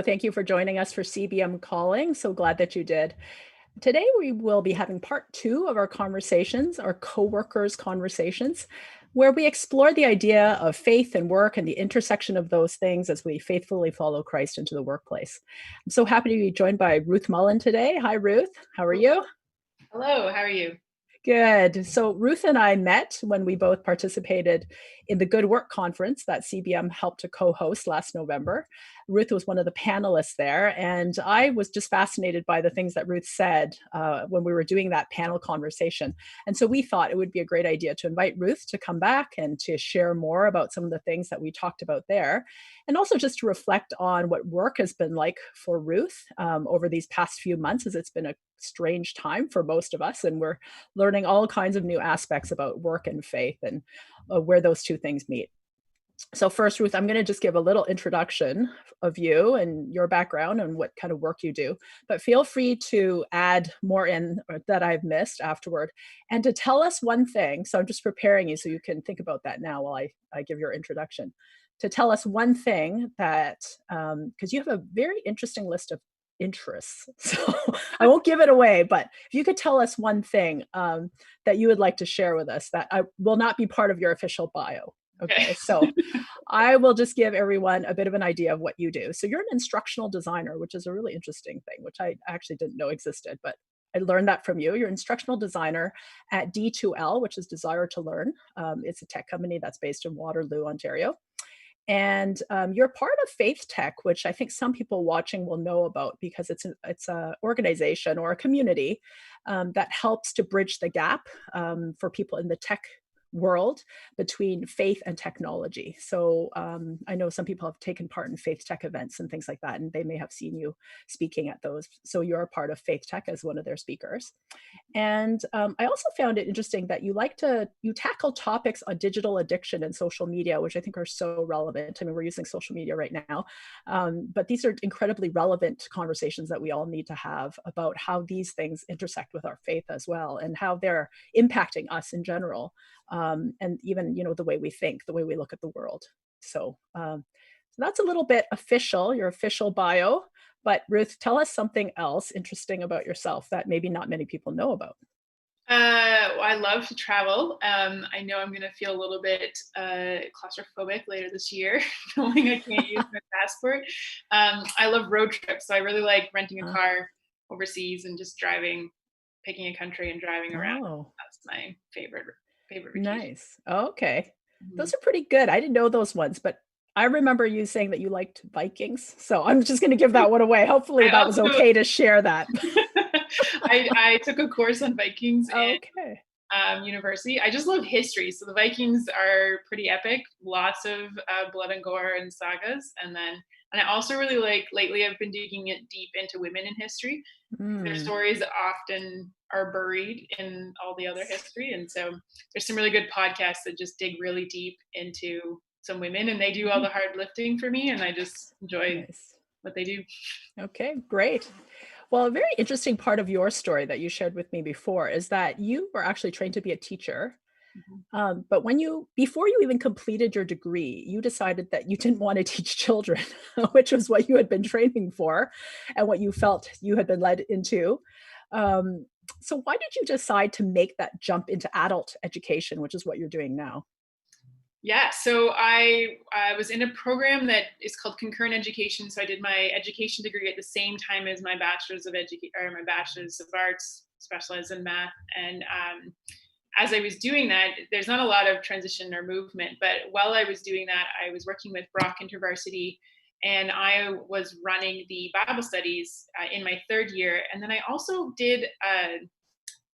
Thank you for joining us for CBM Calling. So glad that you did. Today, we will be having part two of our conversations, our co-workers conversations, where we explore the idea of faith and work and the intersection of those things as we faithfully follow Christ into the workplace. I'm so happy to be joined by Ruth Mullen today. Hi, Ruth. How are you? Hello, how are you? Good. So Ruth and I met when we both participated in the Good Work Conference that CBM helped to co-host last November. Ruth was one of the panelists there, and I was just fascinated by the things that Ruth said when we were doing that panel conversation. And so we thought it would be a great idea to invite Ruth to come back and to share more about some of the things that we talked about there, and also just to reflect on what work has been like for Ruth over these past few months, as it's been a strange time for most of us, and we're learning all kinds of new aspects about work and faith and where those two things meet. So first, Ruth, I'm going to just give a little introduction of you and your background and what kind of work you do, but feel free to add more in that I've missed afterward and to tell us one thing. So I'm just preparing you so you can think about that now while I give your introduction, to tell us one thing that, because you have a very interesting list of interests. So I won't give it away, but if you could tell us one thing that you would like to share with us that I will not be part of your official bio. Okay, so I will just give everyone a bit of an idea of what you do. So you're an instructional designer, which is a really interesting thing, which I actually didn't know existed, but I learned that from you. You're an instructional designer at D2L, which is Desire to Learn. It's a tech company that's based in Waterloo, Ontario. And you're part of FaithTech, which I think some people watching will know about because it's a organization or a community that helps to bridge the gap for people in the tech world between faith and technology. So I know some people have taken part in faith tech events and things like that, and they may have seen you speaking at those. So you're a part of faith tech as one of their speakers. And I also found it interesting that you tackle topics on digital addiction and social media, which I think are so relevant. I mean, we're using social media right now, but these are incredibly relevant conversations that we all need to have about how these things intersect with our faith as well, and how they're impacting us in general. And even, the way we think, the way we look at the world. So that's a little bit official, your official bio. But Ruth, tell us something else interesting about yourself that maybe not many people know about. I love to travel. I know I'm going to feel a little bit claustrophobic later this year, knowing I can't use my passport. I love road trips, so I really like renting a car overseas and just driving, picking a country and driving around. Oh, That's my favorite vacation. nice. Okay. Mhm. Those are pretty good. I didn't know those ones, but I remember you saying that you liked Vikings. So I'm just going to give that one away. Hopefully I that was also okay to share that. I took a course on Vikings in Okay. university. I just love history, so the Vikings are pretty epic. Lots of blood and gore and sagas, and I also really like lately. I've been digging it deep into women in history. Their Mm. stories often are buried in all the other history, and so there's some really good podcasts that just dig really deep into some women, and they do all the hard lifting for me, and I just enjoy Nice. what they do. Okay, great. Well, a very interesting part of your story that you shared with me before is that you were actually trained to be a teacher. Mhm. But before you even completed your degree, you decided that you didn't want to teach children, which was what you had been training for and what you felt you had been led into. Um, so why did you decide to make that jump into adult education, which is what you're doing now? Yeah, so I was in a program that is called concurrent education. So I did my education degree at the same time as my my bachelor's of arts, specialized in math. And as I was doing that, there's not a lot of transition or movement. But while I was doing that, I was working with Brock InterVarsity, and I was running the Bible studies in my third year. And then I also did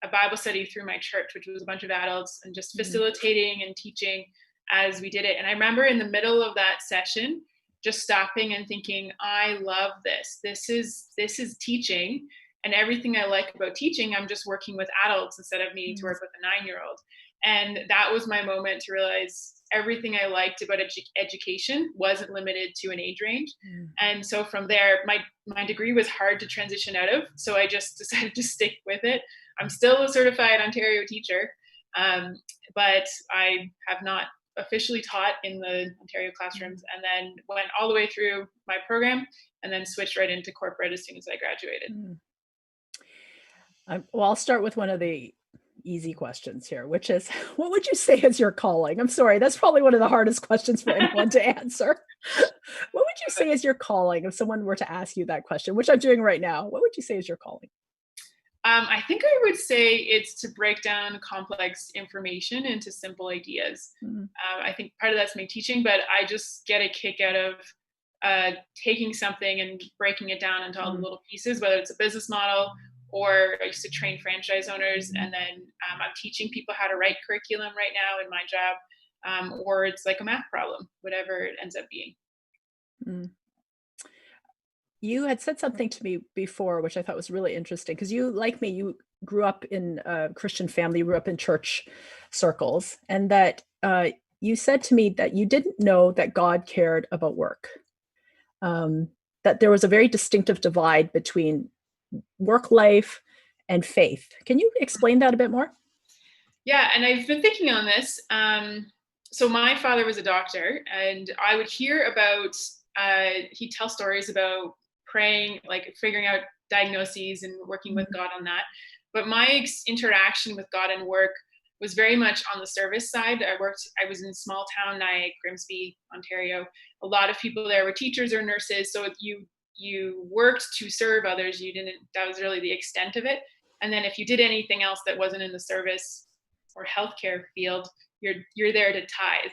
a Bible study through my church, which was a bunch of adults and just Mm, facilitating and teaching as we did it. And I remember in the middle of that session, just stopping and thinking, I love this. This is teaching. And everything I like about teaching, I'm just working with adults instead of needing to mm, work with a 9-year-old. And that was my moment to realize everything I liked about education wasn't limited to an age range. mm. And so from there, my degree was hard to transition out of. So I just decided to stick with it. I'm still a certified Ontario teacher, but I have not officially taught in the Ontario classrooms, and then went all the way through my program, and then switched right into corporate as soon as I graduated. Well, I'll start with one of the easy questions here, which is, what would you say is your calling? I'm sorry, that's probably one of the hardest questions for anyone to answer. What would you say is your calling if someone were to ask you that question, which I'm doing right now? What would you say is your calling? I think I would say it's to break down complex information into simple ideas. I think part of that's me teaching, but I just get a kick out of taking something and breaking it down into all the little pieces, whether it's a business model, or I used to train franchise owners, and then I'm teaching people how to write curriculum right now in my job, or it's like a math problem, whatever it ends up being. You had said something to me before, which I thought was really interesting, because you, like me, you grew up in a Christian family, you grew up in church circles, and that you said to me that you didn't know that God cared about work, that there was a very distinctive divide between work life and faith. Can you explain that a bit more? Yeah, and I've been thinking on this. So my father was a doctor, and I would hear about, he'd tell stories about praying, like figuring out diagnoses and working with God on that. But my interaction with God and work was very much on the service side. I was in small town Nyack, Grimsby, Ontario. A lot of people there were teachers or nurses. So you worked to serve others. That was really the extent of it. And then if you did anything else that wasn't in the service or healthcare field, you're there to tithe.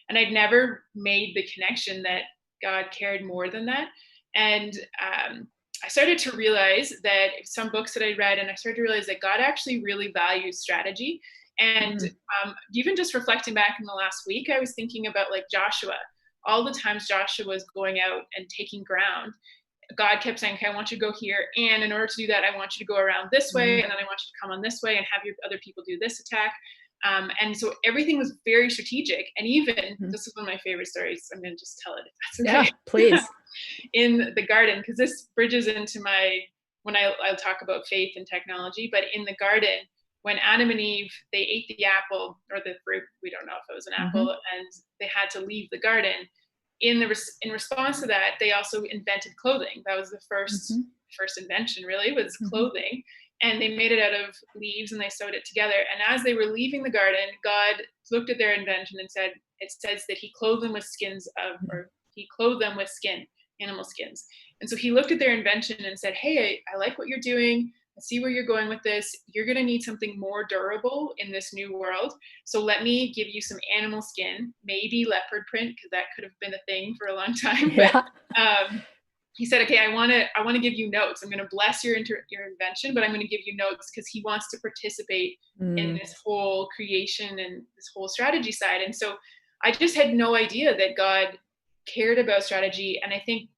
And I'd never made the connection that God cared more than that. And I started to realize that some books that I read, and I started to realize that God actually really values strategy. And even just reflecting back in the last week, I was thinking about like Joshua. All the times Joshua was going out and taking ground, God kept saying, okay, I want you to go here. And in order to do that, I want you to go around this way. And then I want you to come on this way and have your other people do this attack. And so everything was very strategic. And even, this is one of my favorite stories. I'm going to just tell it if that's okay. Yeah, please. In the garden, because this bridges into when I'll talk about faith and technology, but in the garden, when Adam and Eve, they ate the apple or the fruit, we don't know if it was an apple, and they had to leave the garden. In response to that, they also invented clothing. That was the first invention, really, was clothing. And they made it out of leaves and they sewed it together. And as they were leaving the garden, God looked at their invention and said, it says that he clothed them with skin, animal skins. And so he looked at their invention and said, hey, I like what you're doing. I see where you're going with this. You're going to need something more durable in this new world. So let me give you some animal skin, maybe leopard print, because that could have been a thing for a long time. Yeah. But he said, okay, I want to give you notes. I'm going to bless your invention, but I'm going to give you notes because he wants to participate in this whole creation and this whole strategy side. And so I just had no idea that God cared about strategy. And I think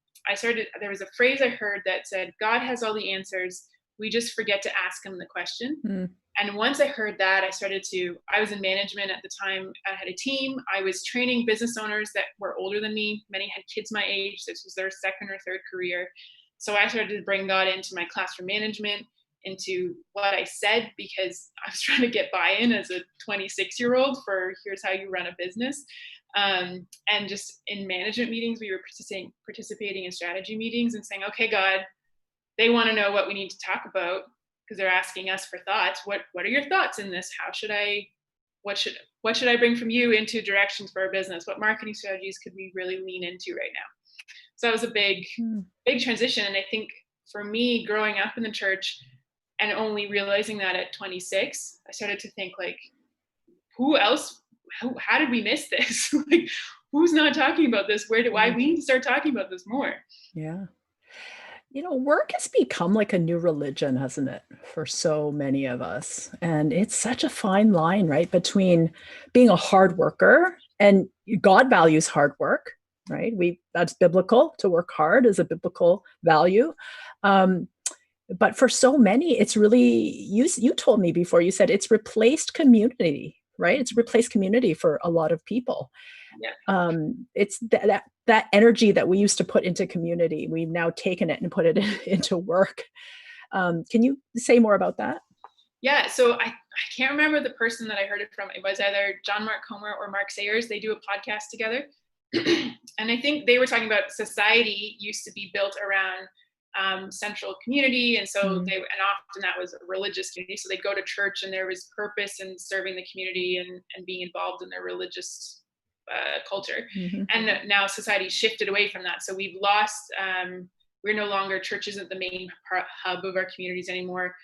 there was a phrase I heard that said, God has all the answers. We just forget to ask him the question. And once I heard that, I was in management at the time. I had a team. I was training business owners that were older than me. Many had kids my age. This was their second or third career. So I started to bring God into my classroom management, into what I said, because I was trying to get buy-in as a 26-year-old for here's how you run a business. And just in management meetings, we were participating in strategy meetings and saying, okay, God, they want to know what we need to talk about because they're asking us for thoughts. What are your thoughts in this? What should I bring from you into directions for our business? What marketing strategies could we really lean into right now? So that was a big transition. And I think for me, growing up in the church and only realizing that at 26, I started to think like, who else? How did we miss this? Like, who's not talking about this? Why we need to start talking about this more? Yeah. Work has become like a new religion, hasn't it, for so many of us? And it's such a fine line, right, between being a hard worker, and God values hard work, right? That's biblical. To work hard is a biblical value. But for so many, it's really, you told me before, you said it's replaced community, right? It's replaced community for a lot of people. Yeah. It's that energy that we used to put into community, we've now taken it and put it into work. Can you say more about that? Yeah, so can't remember the person that I heard it from. It was either John Mark Comer or Mark Sayers. They do a podcast together. And I think they were talking about society used to be built around central community. And so and often that was a religious community. So they'd go to church and there was purpose in serving the community and being involved in their religious culture. And now society shifted away from that. So we've lost, we're no longer, church isn't the main hub of our communities anymore.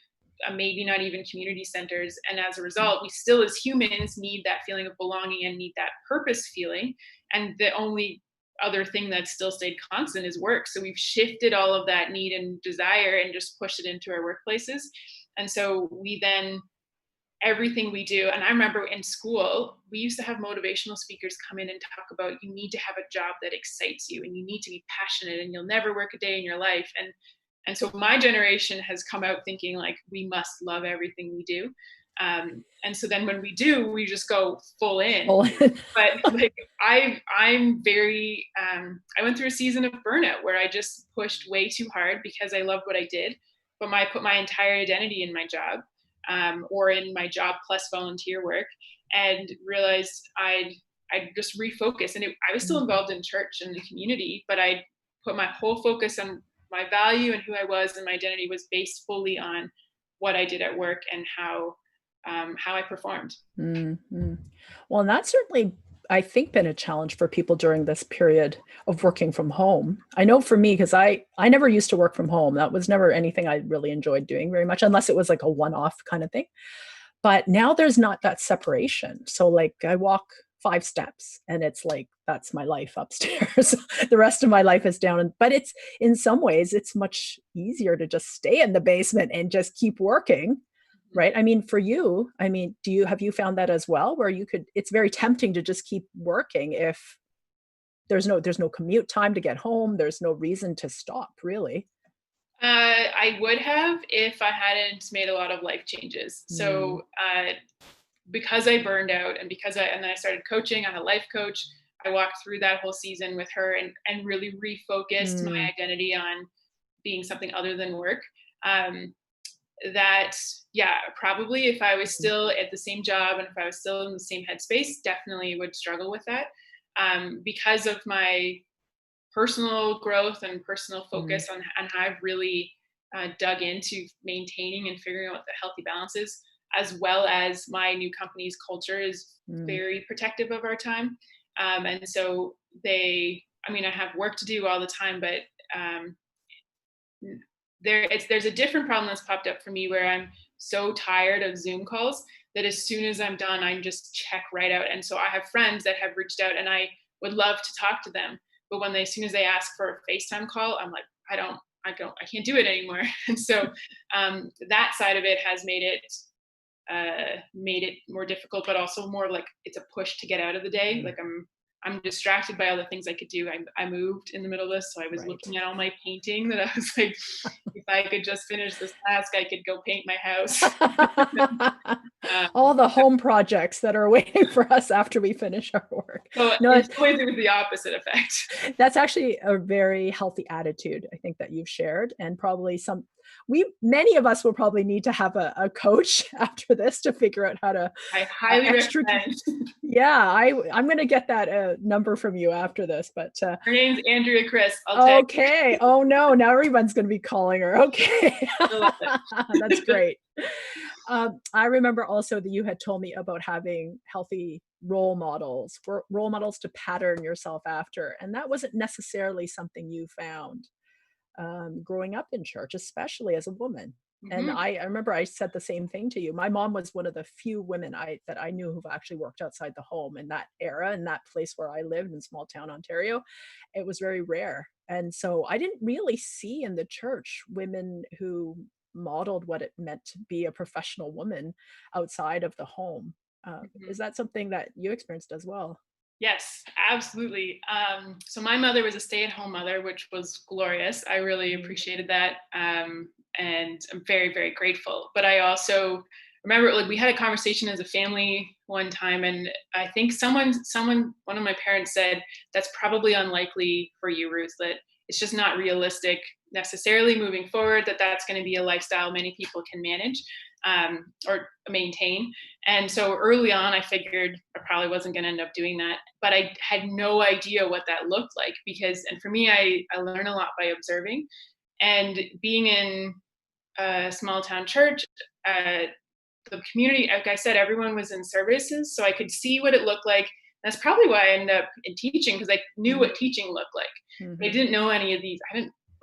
Maybe not even community centers. And as a result, we still as humans need that feeling of belonging and need that purpose feeling. And the only other thing that's still stayed constant is work. So we've shifted all of that need and desire and just pushed it into our workplaces. And so we then, everything we do, and I remember in school, we used to have motivational speakers come in and talk about, you need to have a job that excites you and you need to be passionate and you'll never work a day in your life. And so my generation has come out thinking like, we must love everything we do. And so then when we do, we just go full in. But like, I'm very, I went through a season of burnout where I just pushed way too hard because I loved what I did, but I put my entire identity in my job, or in my job plus volunteer work, and realized I'd just refocus. And I was still involved in church and the community, but I put my whole focus on my value and who I was, and my identity was based fully on what I did at work and how I performed. Well, and that's certainly, I think, been a challenge for people during this period of working from home. I know for me, because I never used to work from home. That was never anything I really enjoyed doing very much, unless it was like a one-off kind of thing. But now there's not that separation. So like I walk 5 steps and it's like, that's my life upstairs. The rest of my life is down. But it's, in some ways, it's much easier to just stay in the basement and just keep working. Right. I mean, for you, I mean, have you found that as well, where it's very tempting to just keep working if there's no commute time to get home. There's no reason to stop, really. I would have if I hadn't made a lot of life changes. So because I burned out and then I started coaching, I had a life coach. I walked through that whole season with her and really refocused my identity on being something other than work. Probably if I was still at the same job and if I was still in the same headspace, definitely would struggle with that. Because of my personal growth and personal focus on how I've really dug into maintaining and figuring out what the healthy balance is, as well as my new company's culture is very protective of our time. And so I have work to do all the time, but there's a different problem that's popped up for me where I'm so tired of Zoom calls that as soon as I'm done, I just check right out. And so I have friends that have reached out and I would love to talk to them. But as soon as they ask for a FaceTime call, I'm like, I can't do it anymore. And so that side of it has made it more difficult, but also more like it's a push to get out of the day. Like I'm distracted by all the things I could do. I moved in the middle of this, so I was looking at all my painting that I was like, if I could just finish this task, I could go paint my house. All the home projects that are waiting for us after we finish our work. So in some ways, it was the opposite effect. That's actually a very healthy attitude, I think, that you've shared, and probably many of us will probably need to have a coach after this to figure out how to. I highly recommend. Yeah, I'm going to get that number from you after this. But her name's Andrea Chris. Okay. Oh no, now everyone's going to be calling her. Okay, that's great. I remember also that you had told me about having healthy role models to pattern yourself after, and that wasn't necessarily something you found growing up in church, especially as a woman. And I remember I said the same thing to you. My mom was one of the few women that I knew who've actually worked outside the home in that era, in that place where I lived in small town Ontario. It was very rare. And so I didn't really see in the church women who modeled what it meant to be a professional woman outside of the home. Is that something that you experienced as well? Yes, absolutely. So my mother was a stay-at-home mother, which was glorious. I really appreciated that. And I'm very, very grateful. But I also remember, like, we had a conversation as a family one time, and I think one of my parents said, that's probably unlikely for you, Ruth, that it's just not realistic necessarily moving forward that that's going to be a lifestyle many people can manage or maintain. And so early on, I figured I probably wasn't going to end up doing that, but I had no idea what that looked like and for me, I learn a lot by observing and being in a small town church. The community, like I said, everyone was in services, so I could see what it looked like. That's probably why I ended up in teaching, because I knew what teaching looked like. But I didn't know any of these.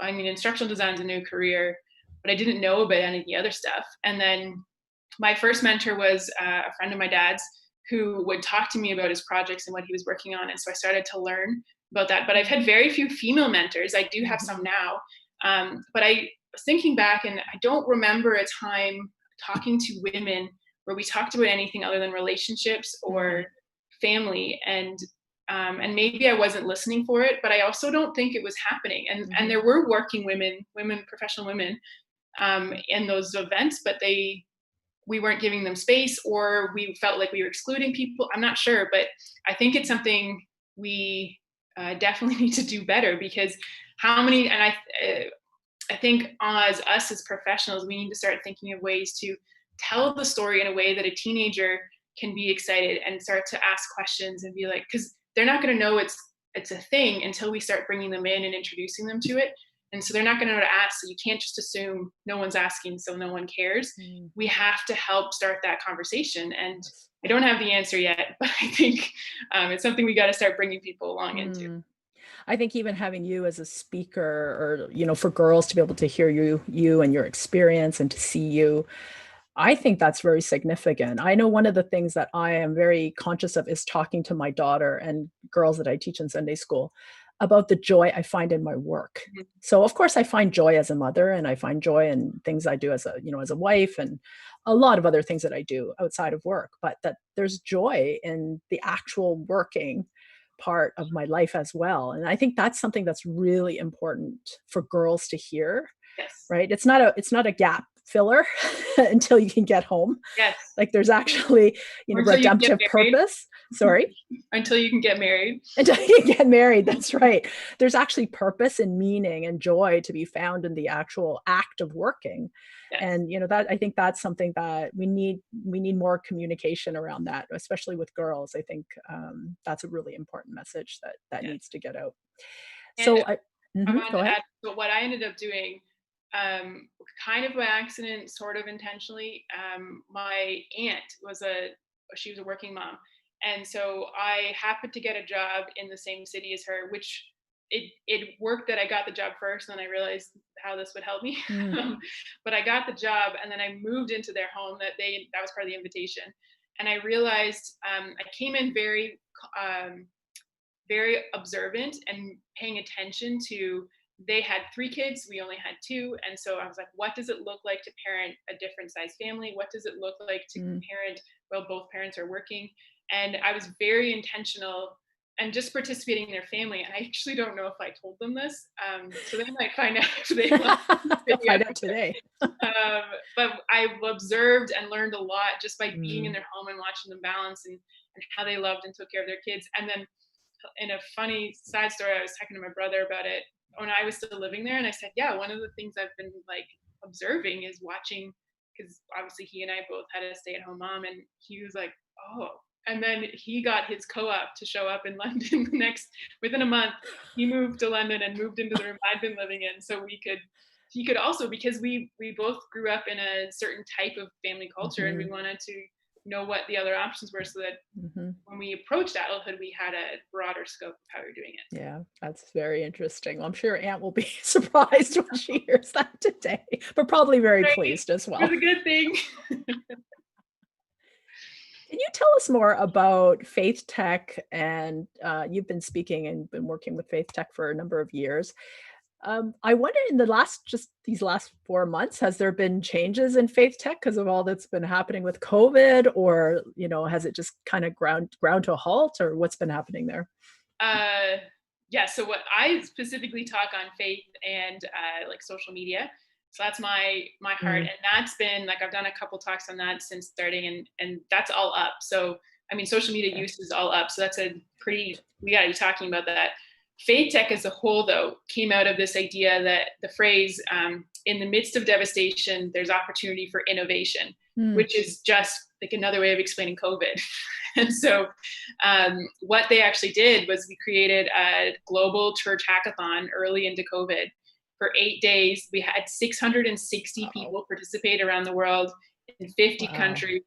I mean, instructional design is a new career, but I didn't know about any of the other stuff. And then my first mentor was a friend of my dad's who would talk to me about his projects and what he was working on. And so I started to learn about that. But I've had very few female mentors. I do have some now. But I was thinking back, and I don't remember a time talking to women where we talked about anything other than relationships or family, and maybe I wasn't listening for it, but I also don't think it was happening. And there were working women, professional women, in those events, but we weren't giving them space, or we felt like we were excluding people. I'm not sure, but I think it's something we definitely need to do better, because I think as us as professionals, we need to start thinking of ways to tell the story in a way that a teenager can be excited and start to ask questions and be like, because they're not going to know it's a thing until we start bringing them in and introducing them to it. And so they're not going to know to ask. So you can't just assume no one's asking, so no one cares. We have to help start that conversation. And I don't have the answer yet, but I think it's something we got to start bringing people along into. I think even having you as a speaker, or, for girls to be able to hear you and your experience and to see you, I think that's very significant. I know one of the things that I am very conscious of is talking to my daughter and girls that I teach in Sunday school about the joy I find in my work. So of course I find joy as a mother, and I find joy in things I do as a wife, and a lot of other things that I do outside of work, but that there's joy in the actual working part of my life as well. And I think that's something that's really important for girls to hear, Yes. right? It's not a gap filler until you can get home. Yes. Like there's actually, redemptive purpose. Sorry. Until you can get married. Until you get married. That's right. There's actually purpose and meaning and joy to be found in the actual act of working. Yes. And, that I think that's something that we need more communication around that, especially with girls. I think that's a really important message that needs to get out. And so I wanted go to ahead. add, but what I ended up doing, kind of by accident, sort of intentionally, my aunt she was a working mom. And so I happened to get a job in the same city as her, which it worked that I got the job first, and then I realized how this would help me. But I got the job, and then I moved into their home that was part of the invitation. And I realized I came in very very observant and paying attention to, they had 3 kids, we only had 2. And so I was like, what does it look like to parent a different size family? What does it look like to parent while both parents are working? And I was very intentional and just participating in their family. And I actually don't know if I told them this. So they might find out if they find out today. But I've observed and learned a lot just by being in their home and watching them balance and how they loved and took care of their kids. And then in a funny side story, I was talking to my brother about it when I was still living there. And I said, yeah, one of the things I've been like observing is watching, because obviously he and I both had a stay-at-home mom, and he was like, oh. And then he got his co-op to show up in London within a month. He moved to London and moved into the room I'd been living in. So he could also, because we both grew up in a certain type of family culture, and we wanted to know what the other options were, so that when we approached adulthood, we had a broader scope of how we're doing it. Yeah, that's very interesting. Well, I'm sure your aunt will be surprised when she hears that today, but probably very pleased as well. It's a good thing. Can you tell us more about FaithTech? And you've been speaking and been working with FaithTech for a number of years. I wonder, in these last 4 months, has there been changes in FaithTech because of all that's been happening with COVID, or has it just kind of ground to a halt, or what's been happening there? Yeah. So what I specifically talk on faith and like social media. So that's my heart, and that's been like, I've done a couple talks on that since starting, and that's all up. So I mean, social media use is all up. So that's we got to be talking about that. FaithTech as a whole, though, came out of this idea that the phrase, in the midst of devastation, there's opportunity for innovation, which is just like another way of explaining COVID. And so what they actually did was we created a global church hackathon early into COVID. For 8 days, we had 660 people participate around the world in 50 countries.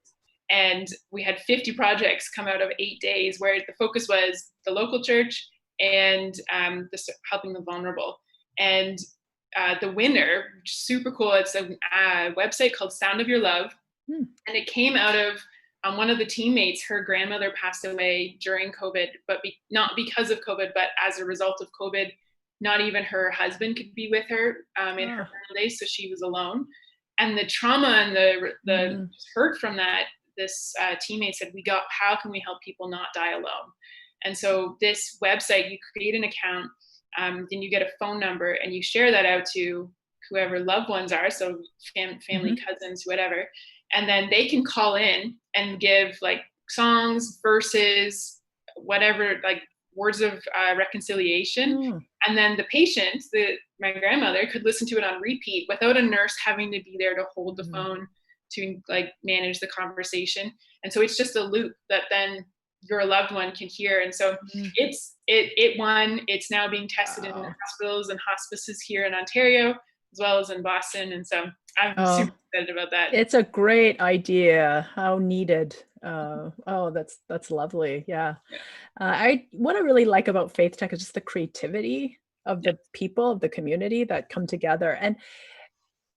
And we had 50 projects come out of 8 days where the focus was the local church and helping the vulnerable. And the winner, which is super cool, it's a website called Sound of Your Love. And it came out of one of the teammates, her grandmother passed away during COVID, but not because of COVID, but as a result of COVID. Not even her husband could be with her in her final days, so she was alone. And the trauma and the hurt from that, this teammate said, how can we help people not die alone? And so this website, you create an account, then you get a phone number, and you share that out to whoever loved ones are, so family, cousins, whatever. And then they can call in and give like songs, verses, whatever, like words of reconciliation. And then the patient, my grandmother, could listen to it on repeat without a nurse having to be there to hold the phone to like manage the conversation. And so it's just a loop that then your loved one can hear. And so it won. It's now being tested in hospitals and hospices here in Ontario, as well as in Boston. And so I'm super excited about that. It's a great idea. How needed. That's lovely. Yeah. What I really like about FaithTech is just the creativity of the people, of the community that come together. And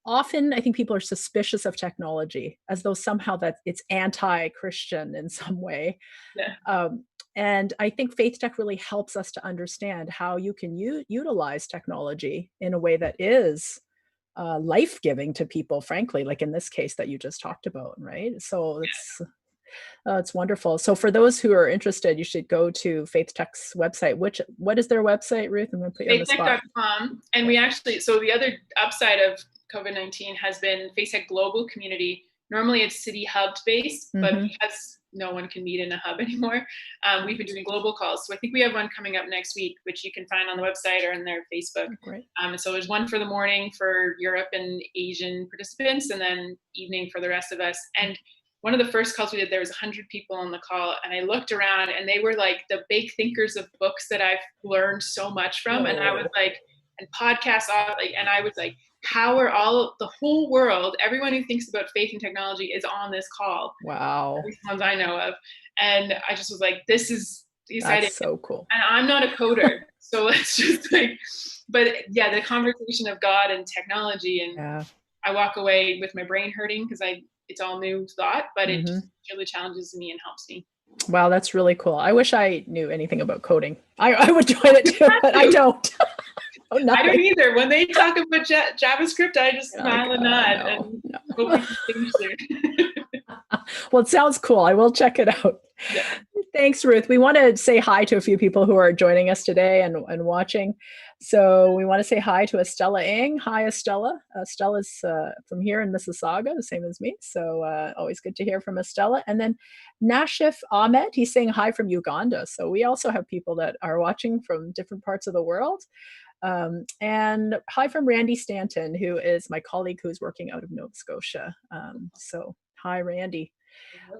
often I think people are suspicious of technology as though somehow that it's anti-Christian in some way. And I think FaithTech really helps us to understand how you can utilize technology in a way that is life-giving to people, frankly, like in this case that you just talked about, right? So it's wonderful. So for those who are interested, you should go to FaithTech's website. What is their website, Ruth? I'm going to put you on the spot. FaithTech.com. And we actually, so the other upside of COVID-19 has been FaithTech Global Community. Normally it's city hub based, but because no one can meet in a hub anymore, we've been doing global calls. So I think we have one coming up next week, which you can find on the website or in their Facebook. Great. So there's one for the morning for Europe and Asian participants, and then evening for the rest of us. And one of the first calls we did, there was 100 people on the call, and I looked around and they were like the big thinkers of books that I've learned so much from. And I was like, and podcasts, and I was like, how are the whole world, everyone who thinks about faith and technology is on this call? Wow. These ones I know of. And I just was like, this is exciting. That's so cool. And I'm not a coder. So it's just like, but yeah, the conversation of God and technology, and I walk away with my brain hurting because it's all new thought, but it just really challenges me and helps me. Wow, that's really cool. I wish I knew anything about coding. I would join it too, but I don't. I don't either. When they talk about JavaScript, I just smile and nod hope we can finish soon. Well, it sounds cool. I will check it out. Yeah. Thanks, Ruth. We want to say hi to a few people who are joining us today and watching. So we want to say hi to Estella Ng. Hi, Estella. Estella's from here in Mississauga, the same as me. So always good to hear from Estella. And then Nashif Ahmed, he's saying hi from Uganda. So we also have people that are watching from different parts of the world. And hi from Randy Stanton, who is my colleague who's working out of Nova Scotia. So hi, Randy.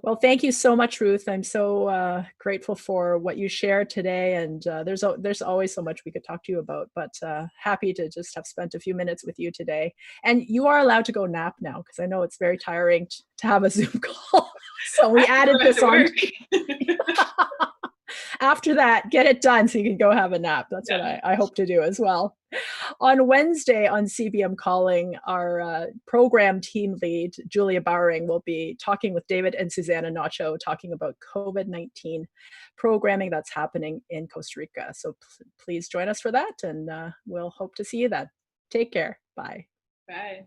Well, thank you so much, Ruth. I'm so grateful for what you shared today. And there's always so much we could talk to you about, but happy to just have spent a few minutes with you today. And you are allowed to go nap now, because I know it's very tiring to have a Zoom call. So we added this on. After that, get it done so you can go have a nap. That's what I hope to do as well. On Wednesday on CBM Calling, our program team lead, Julia Bowering, will be talking with David and Susanna Nacho, talking about COVID-19 programming that's happening in Costa Rica. So please join us for that, and we'll hope to see you then. Take care. Bye. Bye.